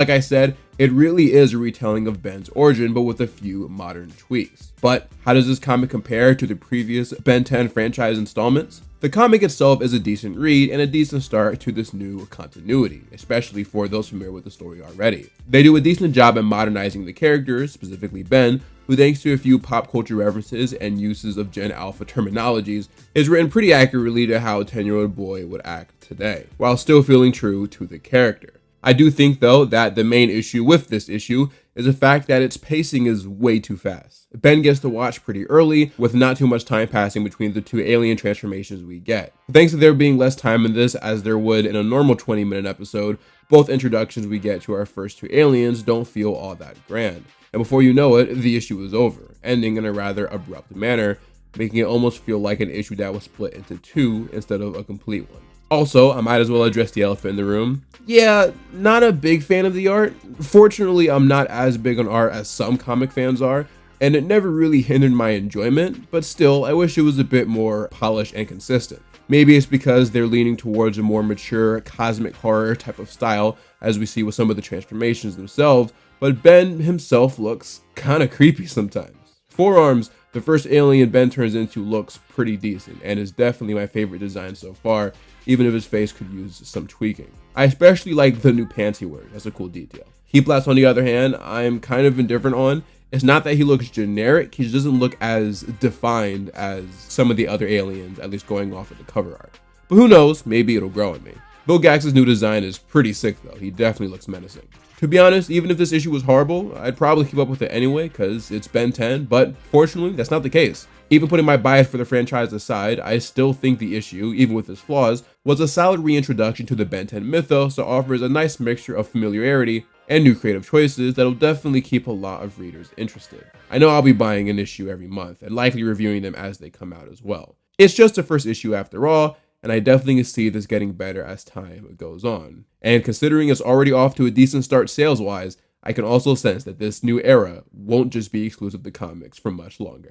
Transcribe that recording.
Like I said, it really is a retelling of Ben's origin, but with a few modern tweaks. But how does this comic compare to the previous Ben 10 franchise installments? The comic itself is a decent read and a decent start to this new continuity, especially for those familiar with the story already. They do a decent job at modernizing the characters, specifically Ben, who thanks to a few pop culture references and uses of Gen Alpha terminologies, is written pretty accurately to how a 10-year-old boy would act today, while still feeling true to the character. I do think, though, that the main issue with this issue is the fact that its pacing is way too fast. Ben gets to watch pretty early, with not too much time passing between the two alien transformations we get. Thanks to there being less time in this as there would in a normal 20-minute episode, both introductions we get to our first two aliens don't feel all that grand. And before you know it, the issue is over, ending in a rather abrupt manner, making it almost feel like an issue that was split into two instead of a complete one. Also, I might as well address the elephant in the room. Yeah, not a big fan of the art. Fortunately, I'm not as big on art as some comic fans are, and it never really hindered my enjoyment, but still, I wish it was a bit more polished and consistent. Maybe it's because they're leaning towards a more mature, cosmic horror type of style, as we see with some of the transformations themselves, but Ben himself looks kinda creepy sometimes. Forearms, the first alien Ben turns into, looks pretty decent, and is definitely my favorite design so far, even if his face could use some tweaking. I especially like the new pants he wears, that's a cool detail. Heat Blast, on the other hand, I'm kind of indifferent on. It's not that he looks generic, he just doesn't look as defined as some of the other aliens, at least going off of the cover art. But who knows, maybe it'll grow on me. Vilgax's new design is pretty sick though, he definitely looks menacing. To be honest, even if this issue was horrible, I'd probably keep up with it anyway, cause it's Ben 10, but fortunately, that's not the case. Even putting my bias for the franchise aside, I still think the issue, even with its flaws, was a solid reintroduction to the Ben 10 mythos that offers a nice mixture of familiarity and new creative choices that'll definitely keep a lot of readers interested. I know I'll be buying an issue every month and likely reviewing them as they come out as well. It's just the first issue after all, and I definitely see this getting better as time goes on. And considering it's already off to a decent start sales-wise, I can also sense that this new era won't just be exclusive to comics for much longer.